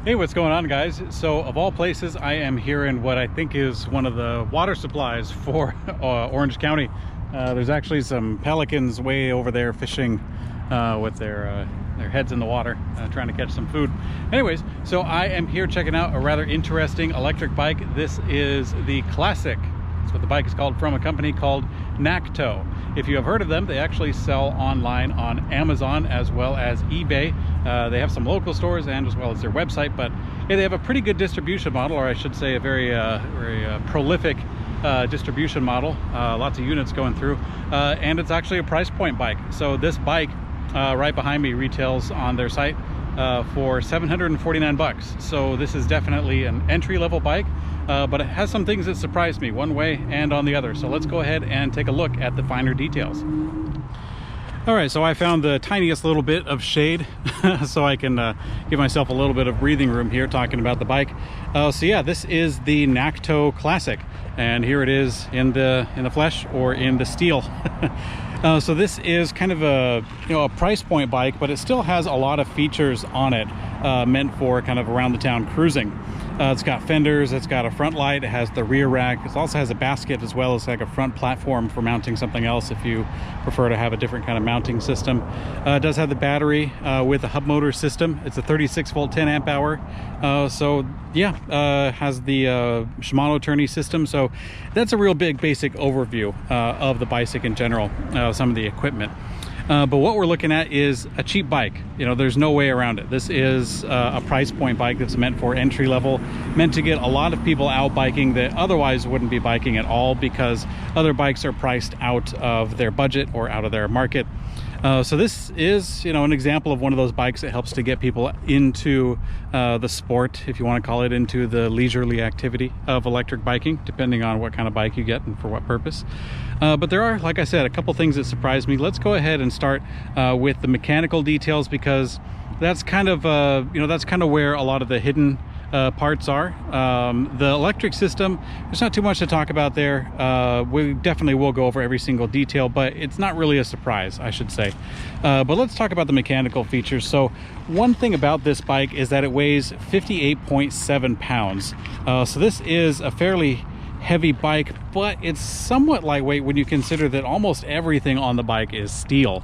Hey, what's going on, guys? So of all places, I am here in what I think is one of the water supplies for Orange County. There's actually some pelicans way over there fishing with their heads in the water, trying to catch some food. Anyways, so I am here checking out a rather interesting electric bike. This is the Classic. That's what the bike is called, from a company called Nakto. If you have heard of them, they actually sell online on Amazon as well as eBay. They have some local stores and as well as their website, but yeah, they have a pretty good distribution model, or I should say a very prolific distribution model. Lots of units going through, and it's actually a price point bike. So this bike right behind me retails on their site for $749. So this is definitely an entry-level bike, but it has some things that surprised me one way and on the other. So let's go ahead and take a look at the finer details. All right, so I found the tiniest little bit of shade so I can give myself a little bit of breathing room here talking about the bike. So yeah, this is the Nakto Classic, and here it is in the flesh, or in the steel. So this is kind of a price point bike, but it still has a lot of features on it meant for kind of around the town cruising. It's got fenders, it's got a front light, it has the rear rack, it also has a basket as well as like a front platform for mounting something else if you prefer to have a different kind of mounting system. It does have the battery with a hub motor system. It's a 36 volt 10 amp hour. So yeah, has the Shimano Tourney system. So that's a real big basic overview of the bicycle in general, some of the equipment. But what we're looking at is a cheap bike. There's no way around it. This is a price point bike that's meant for entry level, meant to get a lot of people out biking that otherwise wouldn't be biking at all, because other bikes are priced out of their budget or out of their market. So this is, an example of one of those bikes that helps to get people into the sport, if you want to call it, into the leisurely activity of electric biking, depending on what kind of bike you get and for what purpose. But there are, like I said, a couple things that surprised me. Let's go ahead and start with the mechanical details, because that's kind of where a lot of the hidden parts are. The electric system, there's not too much to talk about there. We definitely will go over every single detail, but it's not really a surprise, I should say. But let's talk about the mechanical features. So one thing about this bike is that it weighs 58.7 pounds. So this is a fairly heavy bike, but it's somewhat lightweight when you consider that almost everything on the bike is steel.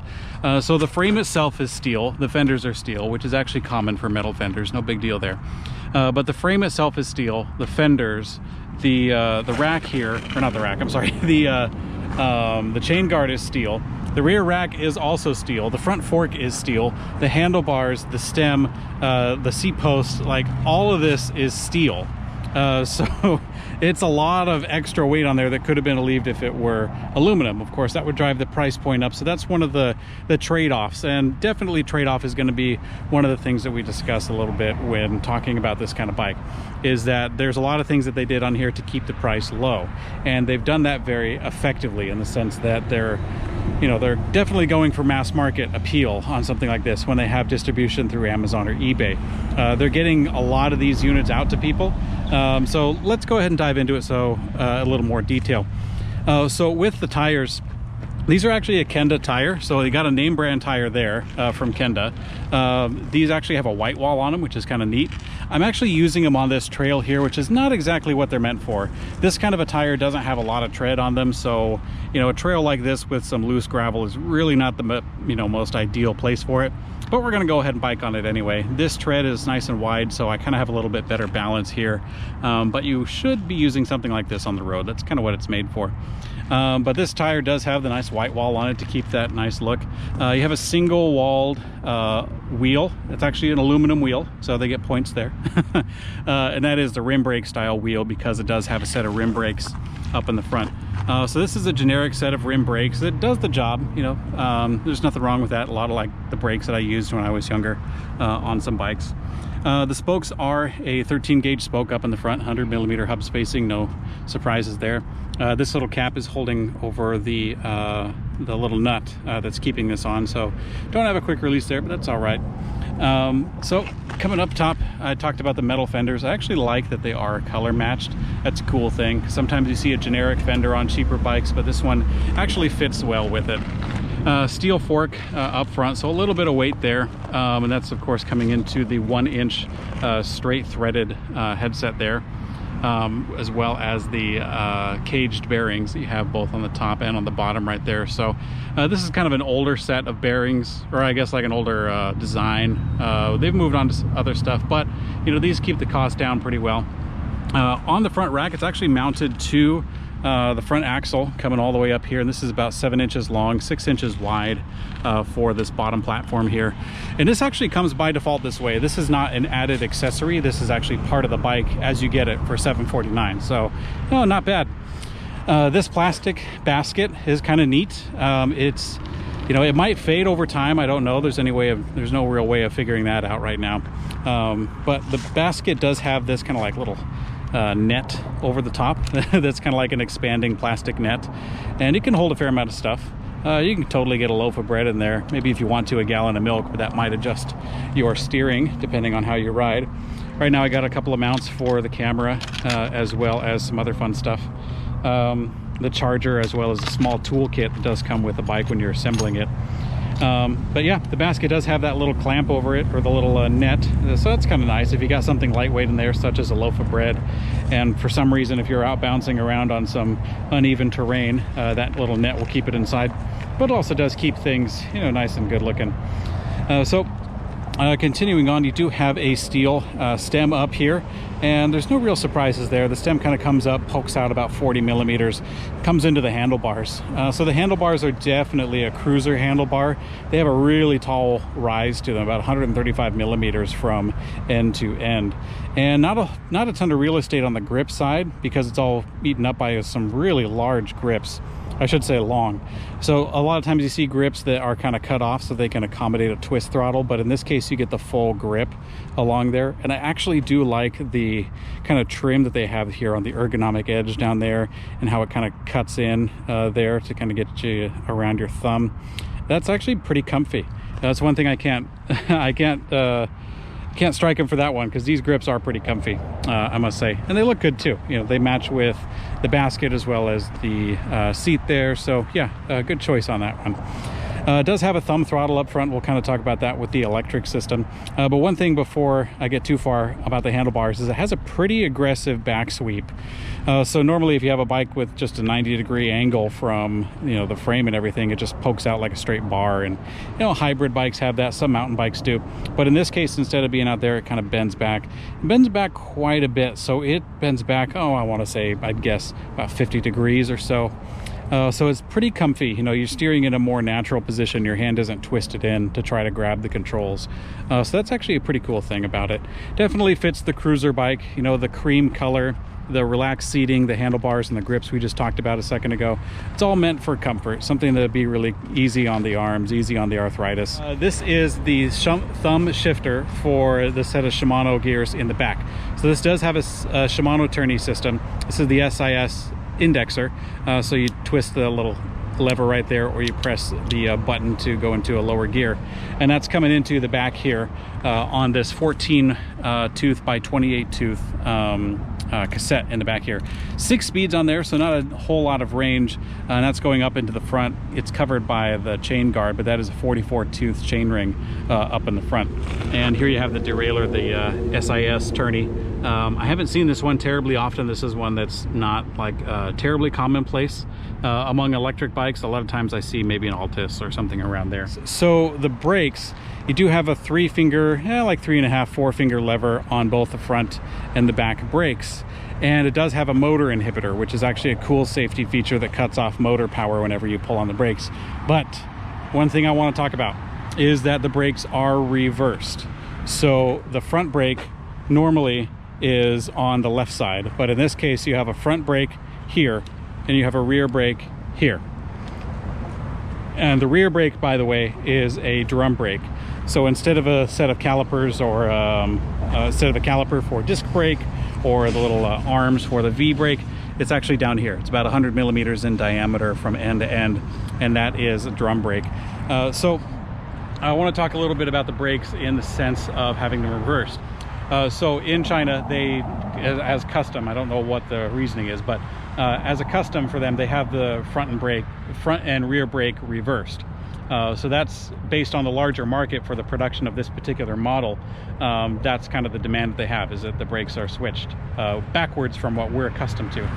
So the frame itself is steel, the fenders are steel, which is actually common for metal fenders, no big deal there. But the frame itself is steel, the fenders, the rack here, or not the rack, I'm sorry, the chain guard is steel. The rear rack is also steel. The front fork is steel. The handlebars, the stem, the seat post, like all of this is steel. So it's a lot of extra weight on there that could have been relieved if it were aluminum. Of course, that would drive the price point up. So that's one of the trade-offs, and definitely trade-off is going to be one of the things that we discuss a little bit when talking about this kind of bike, is that there's a lot of things that they did on here to keep the price low, and they've done that very effectively in the sense that they're definitely going for mass market appeal on something like this when they have distribution through Amazon or eBay. They're getting a lot of these units out to people. So let's go ahead and dive into it, so a little more detail. So with the tires, these are actually a Kenda tire, so they got a name brand tire there from Kenda. These actually have a white wall on them, which is kind of neat. I'm actually using them on this trail here, which is not exactly what they're meant for. This kind of a tire doesn't have a lot of tread on them, so a trail like this with some loose gravel is really not the most ideal place for it. But we're going to go ahead and bike on it anyway. This tread is nice and wide, so I kind of have a little bit better balance here. But you should be using something like this on the road. That's kind of what it's made for. But this tire does have the nice white wall on it to keep that nice look. You have a single walled wheel. It's actually an aluminum wheel, so they get points there. And that is the rim brake style wheel, because it does have a set of rim brakes up in the front. So this is a generic set of rim brakes that does the job. There's nothing wrong with that. A lot of like the brakes that I used when I was younger on some bikes. The spokes are a 13 gauge spoke up in the front, 100mm hub spacing, no surprises there. This little cap is holding over the little nut that's keeping this on, so don't have a quick release there, but that's all right. So coming up top, I talked about the metal fenders. I actually like that they are color matched. That's a cool thing. Sometimes you see a generic fender on cheaper bikes, but this one actually fits well with it. steel fork up front, so a little bit of weight there, and that's of course coming into the 1-inch straight threaded headset there, as well as the caged bearings that you have both on the top and on the bottom right there. So this is kind of an older set of bearings, or I guess like an older design. They've moved on to other stuff, but you know, these keep the cost down pretty well. On the front rack, it's actually mounted to the front axle coming all the way up here, and this is about 7 inches long, 6 inches wide for this bottom platform here. And this actually comes by default this way. This is not an added accessory. This is actually part of the bike as you get it for $749. So, no, not bad. This plastic basket is kind of neat. It's, you know, it might fade over time. I don't know. There's no real way of figuring that out right now. But the basket does have this kind of like little net over the top that's kind of like an expanding plastic net, and it can hold a fair amount of stuff. You can totally get a loaf of bread in there, maybe if you want to a gallon of milk, but that might adjust your steering depending on how you ride. Right now I got a couple of mounts for the camera, as well as some other fun stuff, the charger, as well as a small toolkit that does come with the bike when you're assembling it. But yeah, the basket does have that little clamp over it, or the little net, so that's kind of nice if you got something lightweight in there, such as a loaf of bread, and for some reason if you're out bouncing around on some uneven terrain, that little net will keep it inside, but it also does keep things, you know, nice and good looking. Continuing on, you do have a steel stem up here, and there's no real surprises there. The stem kind of comes up, pokes out about 40 millimeters, comes into the handlebars. So the handlebars are definitely a cruiser handlebar. They have a really tall rise to them, about 135 millimeters from end to end, and not a ton of real estate on the grip side, because it's all eaten up by some really large grips. I should say long. So a lot of times you see grips that are kind of cut off so they can accommodate a twist throttle, but in this case you get the full grip along there. And I actually do like the kind of trim that they have here on the ergonomic edge down there, and how it kind of cuts in there to kind of get you around your thumb. That's actually pretty comfy. That's one thing I can't strike them for that one, because these grips are pretty comfy, I must say, and they look good too. You know, they match with the basket as well as the seat there, so yeah, good choice on that one. It does have a thumb throttle up front. We'll kind of talk about that with the electric system, but one thing before I get too far about the handlebars is it has a pretty aggressive back sweep. So normally if you have a bike with just a 90-degree angle from, you know, the frame and everything, it just pokes out like a straight bar, and you know, hybrid bikes have that, some mountain bikes do, but in this case, instead of being out there, it kind of bends back. It bends back quite a bit, so it bends back, oh, I want to say, I'd guess about 50 degrees or so. So it's pretty comfy. You know, you're steering in a more natural position. Your hand isn't twisted in to try to grab the controls. So that's actually a pretty cool thing about it. Definitely fits the cruiser bike. You know, the cream color, the relaxed seating, the handlebars, and the grips we just talked about a second ago. It's all meant for comfort, something that'd be really easy on the arms, easy on the arthritis. This is the thumb shifter for the set of Shimano gears in the back. So this does have a Shimano Tourney system. This is the SIS indexer, so you twist the little lever right there, or you press the button to go into a lower gear, and that's coming into the back here on this 14 tooth by 28 tooth cassette in the back here. 6 speeds on there, so not a whole lot of range, and that's going up into the front. It's covered by the chain guard, but that is a 44 tooth chain ring up in the front. And here you have the derailleur, the SIS Tourney. I haven't seen this one terribly often. This is one that's not like terribly commonplace among electric bikes. A lot of times I see maybe an Altis or something around there. So the brakes, you do have a 3-finger, like 3.5, 4-finger lever on both the front and the back brakes. And it does have a motor inhibitor, which is actually a cool safety feature that cuts off motor power whenever you pull on the brakes. But one thing I want to talk about is that the brakes are reversed. So the front brake normally is on the left side, but in this case you have a front brake here and you have a rear brake here. And the rear brake, by the way, is a drum brake. So instead of a set of calipers, or instead of a caliper for disc brake, or the little arms for the V brake, it's actually down here. It's about 100 millimeters in diameter from end to end, and that is a drum brake. So I want to talk a little bit about the brakes in the sense of having them reversed. So in China, they, as custom, I don't know what the reasoning is, but as a custom for them, they have the front and rear brake reversed. So that's based on the larger market for the production of this particular model. That's kind of the demand that they have, is that the brakes are switched backwards from what we're accustomed to.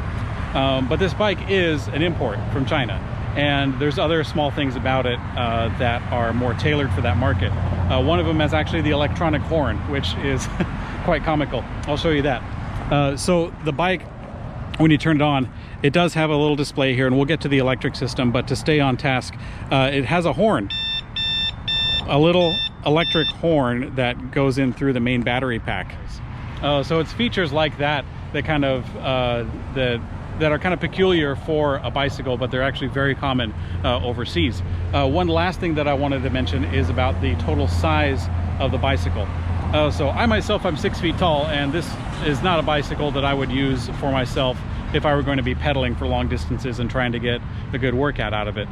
But this bike is an import from China, and there's other small things about it that are more tailored for that market. One of them is actually the electronic horn, which is quite comical. I'll show you that. So the bike, when you turn it on, it does have a little display here, and we'll get to the electric system, but to stay on task, it has a horn, a little electric horn that goes in through the main battery pack. So it's features like that that kind of that are kind of peculiar for a bicycle, but they're actually very common overseas. One last thing that I wanted to mention is about the total size of the bicycle. So I myself, I'm 6 feet tall, and this is not a bicycle that I would use for myself if I were going to be pedaling for long distances and trying to get a good workout out of it.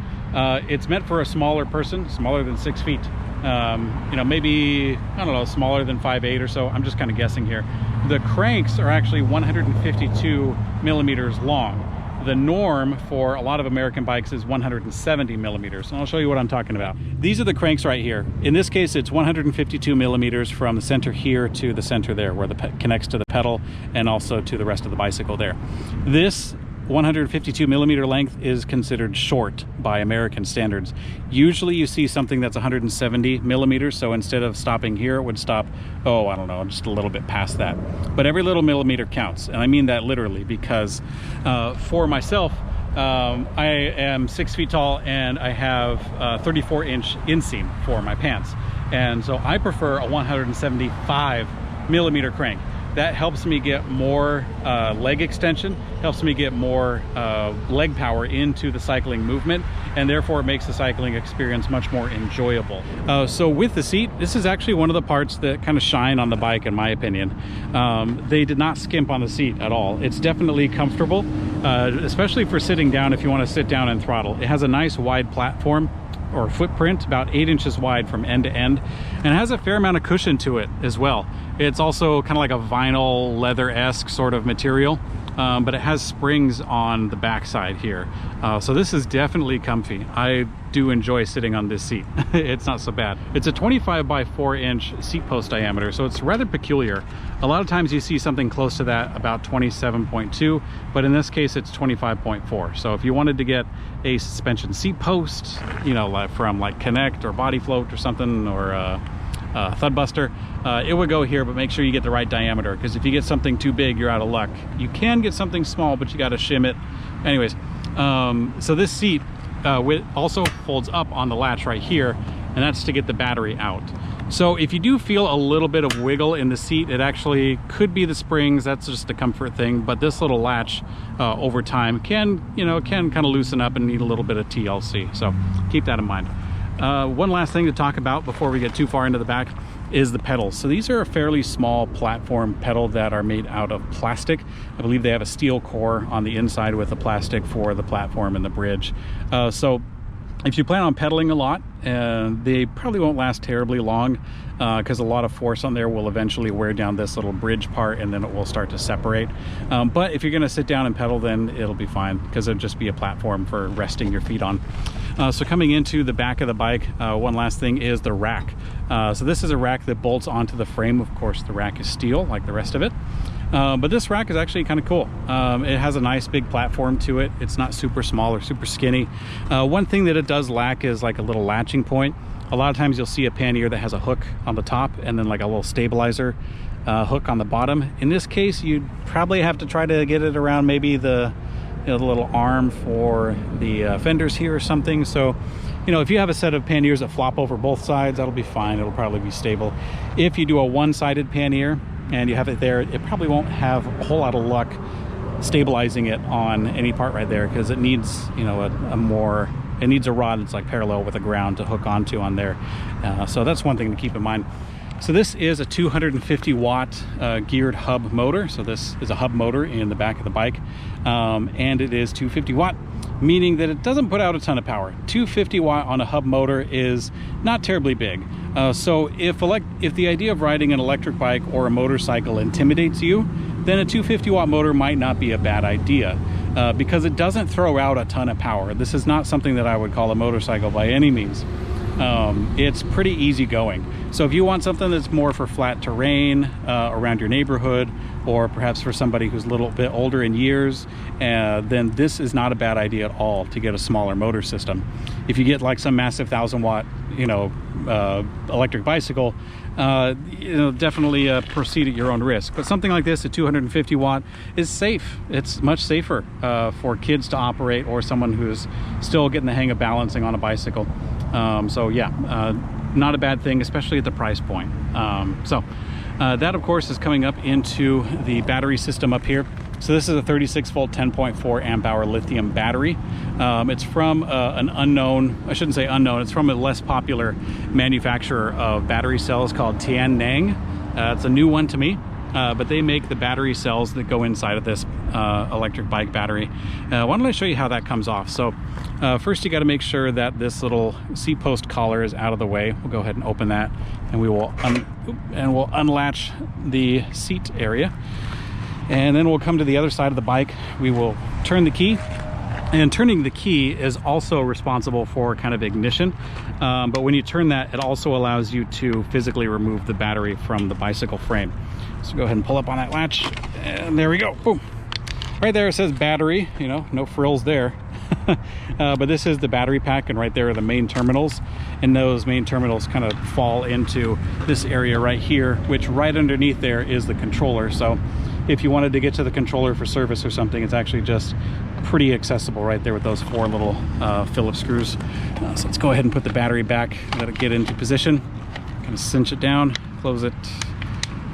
It's meant for a smaller person, smaller than 6 feet. You know, maybe, I don't know, smaller than 5'8" or so. I'm just kind of guessing here. The cranks are actually 152 millimeters long. The norm for a lot of American bikes is 170 millimeters, and I'll show you what I'm talking about. These are the cranks right here. In this case, it's 152 millimeters from the center here to the center there, where connects to the pedal and also to the rest of the bicycle there. This 152 millimeter length is considered short by American standards. Usually you see something that's 170 millimeters, so instead of stopping here, it would stop, oh, I don't know, just a little bit past that. But every little millimeter counts, and I mean that literally, because for myself, I am 6 feet tall, and I have 34-inch inseam for my pants, and so I prefer a 175 millimeter crank. That helps me get more leg extension, helps me get more leg power into the cycling movement, and therefore it makes the cycling experience much more enjoyable. So with the seat, this is actually one of the parts that kind of shine on the bike, in my opinion. They did not skimp on the seat at all. It's definitely comfortable, especially for sitting down if you want to sit down and throttle. It has a nice wide platform, or footprint, about 8 inches wide from end to end, and it has a fair amount of cushion to it as well. It's also kind of like a vinyl leather-esque sort of material, but it has springs on the backside here. So this is definitely comfy. I do enjoy sitting on this seat. It's not so bad. It's a 25 by 4 inch seat post diameter, so it's rather peculiar. A lot of times you see something close to that, about 27.2, but in this case it's 25.4. So if you wanted to get a suspension seat post, you know, like from like Connect or Body Float or something, or Thudbuster, it would go here, but make sure you get the right diameter, because if you get something too big, you're out of luck. You can get something small, but you got to shim it. Anyways, so this seat also folds up on the latch right here, and that's to get the battery out. So if you do feel a little bit of wiggle in the seat, it actually could be the springs. That's just a comfort thing, but this little latch over time can kind of loosen up and need a little bit of TLC, so keep that in mind. One last thing to talk about before we get too far into the back is the pedals. So these are a fairly small platform pedal that are made out of plastic. I believe they have a steel core on the inside with the plastic for the platform and the bridge. So if you plan on pedaling a lot, they probably won't last terribly long, because a lot of force on there will eventually wear down this little bridge part, and then it will start to separate. But if you're going to sit down and pedal, then it'll be fine, because it'll just be a platform for resting your feet on. So coming into the back of the bike, one last thing is the rack. So this is a rack that bolts onto the frame. Of course, the rack is steel like the rest of it. But this rack is actually kind of cool. It has a nice big platform to it. It's not super small or super skinny. One thing that it does lack is like a little latching point. A lot of times you'll see a pannier that has a hook on the top and then like a little stabilizer hook on the bottom. In this case, you'd probably have to try to get it around maybe the little arm for the fenders here or something. So, you know, if you have a set of panniers that flop over both sides, that'll be fine. It'll probably be stable. If you do a one-sided pannier and you have it there, it probably won't have a whole lot of luck stabilizing it on any part right there, because it needs, you know, it needs a rod that's like parallel with the ground to hook onto on there. So that's one thing to keep in mind. So this is a 250 watt geared hub motor. So this is a hub motor in the back of the bike, and it is 250 watt, meaning that it doesn't put out a ton of power. 250 watt on a hub motor is not terribly big. So if the idea of riding an electric bike or a motorcycle intimidates you, then a 250 watt motor might not be a bad idea. because it doesn't throw out a ton of power. This is not something that I would call a motorcycle by any means. It's pretty easy going. So if you want something that's more for flat terrain around your neighborhood, or perhaps for somebody who's a little bit older in years, then this is not a bad idea at all to get a smaller motor system. If you get like some massive 1,000-watt, electric bicycle, definitely proceed at your own risk. But something like this, a 250 watt, is safe. It's much safer for kids to operate, or someone who's still getting the hang of balancing on a bicycle. So yeah, not a bad thing, especially at the price point. That of course is coming up into the battery system up here. So this is a 36 volt 10.4 amp hour lithium battery. It's from an unknown, I shouldn't say unknown, it's from a less popular manufacturer of battery cells called Tianneng. It's a new one to me, but they make the battery cells that go inside of this electric bike battery. Why don't I show you how that comes off? So first you got to make sure that this little seat post collar is out of the way. We'll go ahead and open that, and we will we'll unlatch the seat area. And then we'll come to the other side of the bike. We will turn the key, and turning the key is also responsible for kind of ignition. But when you turn that, it also allows you to physically remove the battery from the bicycle frame. So go ahead and pull up on that latch, and there we go. Boom. Right there it says battery, no frills there. But this is the battery pack, and right there are the main terminals, and those main terminals kind of fall into this area right here, which right underneath there is the controller. So if you wanted to get to the controller for service or something, it's actually just pretty accessible right there with those 4 little Phillips screws. So let's go ahead and put the battery back, let it get into position, kind of cinch it down, close it.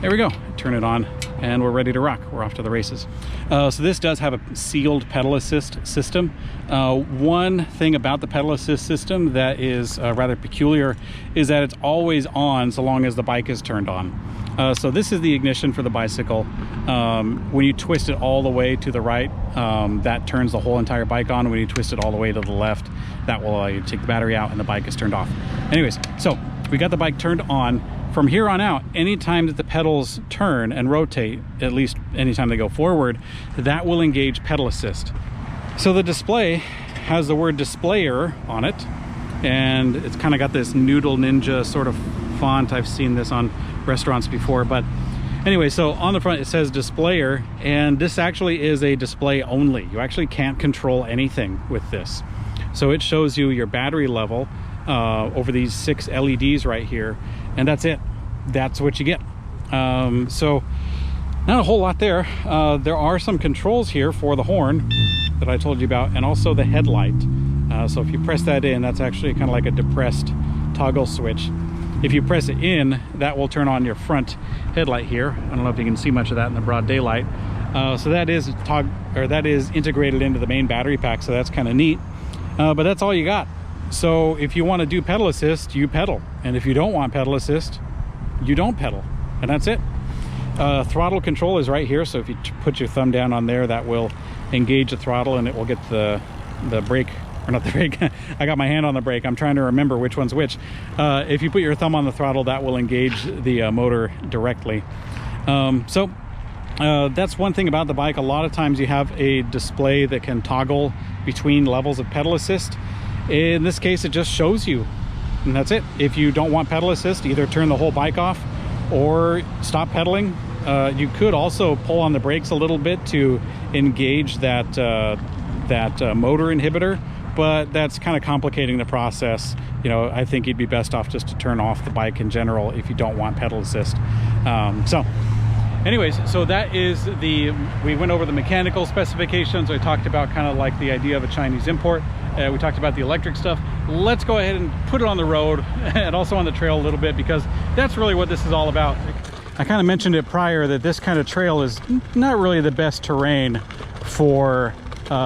There we go. Turn it on, and we're ready to rock. We're off to the races. So this does have a sealed pedal assist system. One thing about the pedal assist system that is rather peculiar is that it's always on so long as the bike is turned on. So this is the ignition for the bicycle. When you twist it all the way to the right, that turns the whole entire bike on. When you twist it all the way to the left, that will allow you to take the battery out and the bike is turned off. Anyways, so we got the bike turned on. From here on out, anytime that the pedals turn and rotate, at least anytime they go forward, that will engage pedal assist. So the display has the word displayer on it, and it's kind of got this Noodle Ninja sort of font. I've seen this on restaurants before, but anyway, so on the front it says displayer, and this actually is a display only. You actually can't control anything with this. So it shows you your battery level over these 6 LEDs right here, and that's it. That's what you get. So not a whole lot there. There are some controls here for the horn that I told you about, and also the headlight. So if you press that in, that's actually kind of like a depressed toggle switch. If you press it in, that will turn on your front headlight here. I don't know if you can see much of that in the broad daylight. So that is integrated into the main battery pack, so that's kind of neat. But that's all you got. So if you want to do pedal assist, you pedal, and if you don't want pedal assist, you don't pedal, and that's it. Throttle control is right here, so if you put your thumb down on there, that will engage the throttle, and it will get the brake, or not the brake. I got my hand on the brake. I'm trying to remember which one's which. If you put your thumb on the throttle, that will engage the motor directly. That's one thing about the bike. A lot of times you have a display that can toggle between levels of pedal assist. In this case, it just shows you, and that's it. If you don't want pedal assist, either turn the whole bike off or stop pedaling. You could also pull on the brakes a little bit to engage that motor inhibitor, but that's kind of complicating the process. I think you'd be best off just to turn off the bike in general if you don't want pedal assist. Anyways, so that is we went over the mechanical specifications. I talked about kind of like the idea of a Chinese import. We talked about the electric stuff. Let's go ahead and put it on the road and also on the trail a little bit, because that's really what this is all about. I kind of mentioned it prior that this kind of trail is not really the best terrain for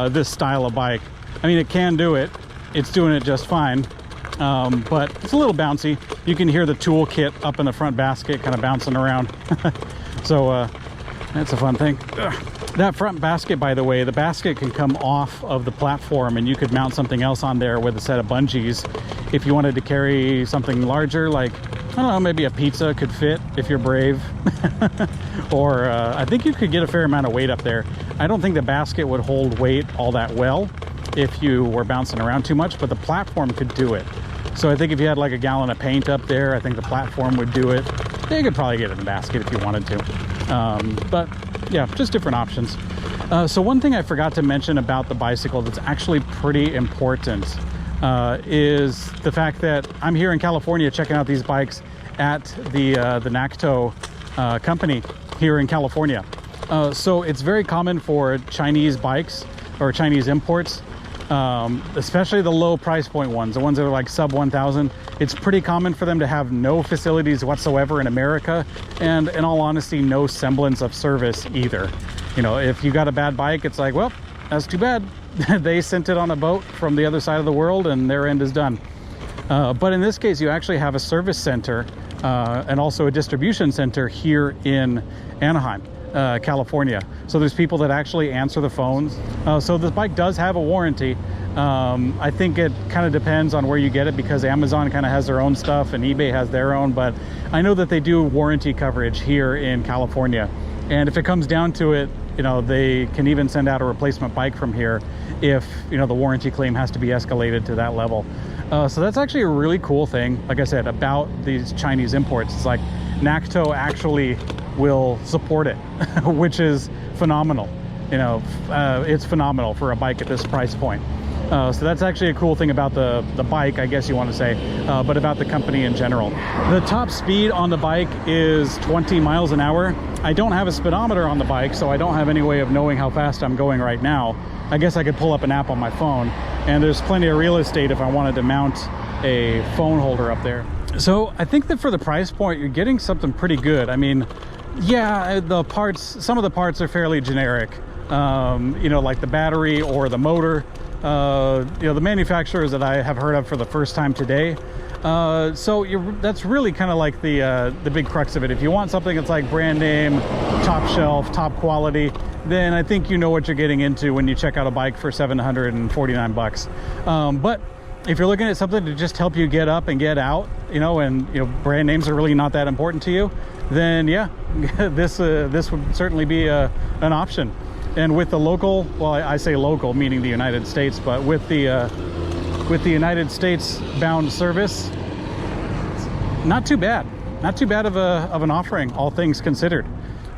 this style of bike. I mean, it can do it. It's doing it just fine. But it's a little bouncy. You can hear the toolkit up in the front basket kind of bouncing around. So that's a fun thing. That front basket, by the way, the basket can come off of the platform, and you could mount something else on there with a set of bungees if you wanted to carry something larger, like I don't know, maybe a pizza could fit if you're brave. Or I think you could get a fair amount of weight up there. I don't think the basket would hold weight all that well if you were bouncing around too much, but the platform could do it. So I think if you had like a gallon of paint up there, I think the platform would do it. You could probably get it in the basket if you wanted to. But yeah, just different options. So one thing I forgot to mention about the bicycle that's actually pretty important is the fact that I'm here in California checking out these bikes at the Nakto company here in California. So it's very common for Chinese bikes or Chinese imports, especially the low price point ones, the ones that are like sub 1,000. It's pretty common for them to have no facilities whatsoever in America, and in all honesty, no semblance of service either. You know, if you got a bad bike, it's like, well, that's too bad. They sent it on a boat from the other side of the world and their end is done. But in this case, you actually have a service center and also a distribution center here in Anaheim, California. So there's people that actually answer the phones. So this bike does have a warranty. I think it kind of depends on where you get it, because Amazon kind of has their own stuff and eBay has their own, but I know that they do warranty coverage here in California. And if it comes down to it, you know, they can even send out a replacement bike from here if, you know, the warranty claim has to be escalated to that level. So that's actually a really cool thing, like I said, about these Chinese imports. It's like Nakto actually will support it, which is phenomenal. You know, it's phenomenal for a bike at this price point. So that's actually a cool thing about the bike, I guess you want to say, but about the company in general. The top speed on the bike is 20 miles an hour. I don't have a speedometer on the bike, so I don't have any way of knowing how fast I'm going right now. I guess I could pull up an app on my phone, and there's plenty of real estate if I wanted to mount a phone holder up there. So I think that for the price point, you're getting something pretty good. I mean, yeah, the parts, some of the parts are fairly generic, you know, like the battery or the motor. You know, the manufacturers that I have heard of for the first time today. So that's really kind of like the big crux of it. If you want something that's like brand name, top shelf, top quality, then I think you know what you're getting into when you check out a bike for 749 bucks. But if you're looking at something to just help you get up and get out, you know, and you know, brand names are really not that important to you, then yeah, this would certainly be an option. And with the local, well, I say local, meaning the United States, but with the United States bound service, not too bad. Not too bad of an offering, all things considered.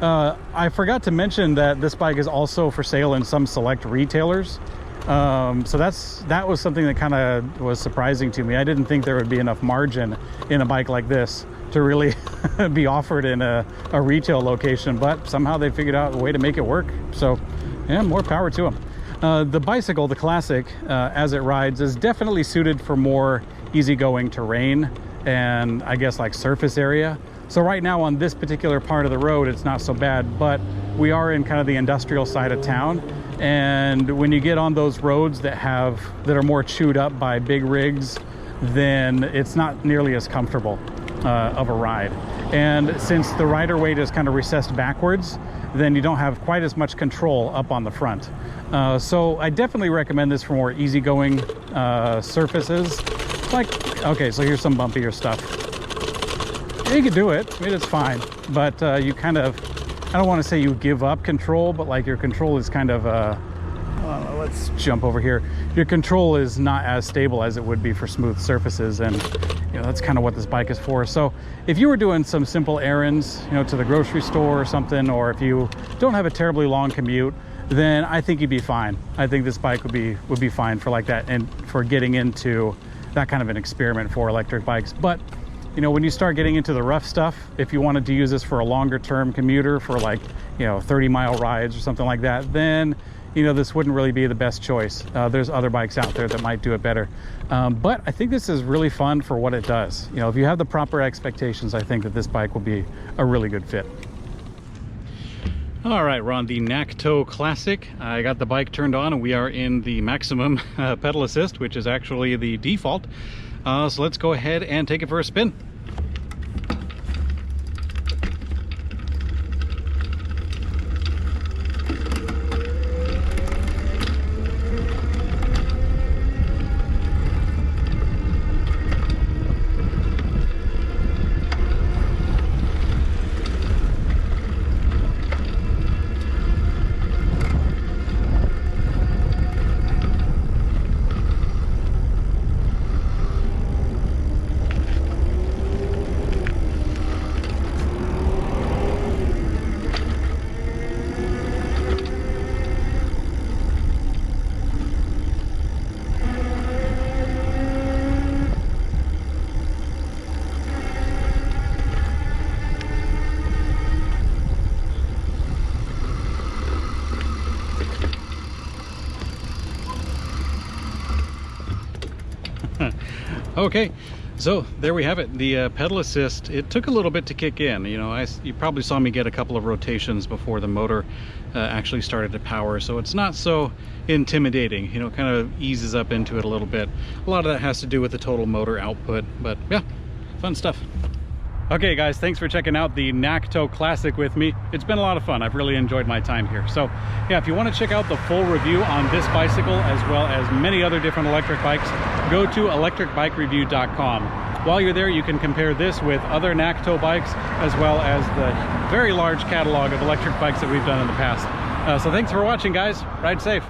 I forgot to mention that this bike is also for sale in some select retailers. So that was something that kind of was surprising to me. I didn't think there would be enough margin in a bike like this to really be offered in a retail location, but somehow they figured out a way to make it work. So yeah, more power to them. The bicycle, the Classic, as it rides, is definitely suited for more easygoing terrain and I guess like surface area. So right now on this particular part of the road, it's not so bad, but we are in kind of the industrial side of town. And when you get on those roads that are more chewed up by big rigs, then it's not nearly as comfortable of a ride. And since the rider weight is kind of recessed backwards, then you don't have quite as much control up on the front. So I definitely recommend this for more easygoing surfaces. Like, okay, so here's some bumpier stuff. You can do it, I mean, it's fine, but you kind of, I don't want to say you give up control, but like your control is kind of, let's jump over here. Your control is not as stable as it would be for smooth surfaces, and you know, that's kind of what this bike is for. So if you were doing some simple errands, you know, to the grocery store or something, or if you don't have a terribly long commute, then I think you'd be fine. I think this bike would be fine for like that, and for getting into that kind of an experiment for electric bikes. But you know, when you start getting into the rough stuff, if you wanted to use this for a longer term commuter for like, you know, 30-mile rides or something like that, then, you know, this wouldn't really be the best choice. There's other bikes out there that might do it better. But I think this is really fun for what it does. You know, if you have the proper expectations, I think that this bike will be a really good fit. All right, we're on the Nakto Classic. I got the bike turned on and we are in the maximum pedal assist, which is actually the default. So let's go ahead and take it for a spin. Okay, so there we have it. The pedal assist, it took a little bit to kick in. You know, you probably saw me get a couple of rotations before the motor actually started to power, so it's not so intimidating. You know, it kind of eases up into it a little bit. A lot of that has to do with the total motor output, but yeah, fun stuff. Okay guys, thanks for checking out the Nakto Classic with me. It's been a lot of fun. I've really enjoyed my time here. So yeah, if you want to check out the full review on this bicycle as well as many other different electric bikes, go to ElectricBikeReview.com. While you're there, you can compare this with other Nakto bikes as well as the very large catalog of electric bikes that we've done in the past. So thanks for watching guys. Ride safe.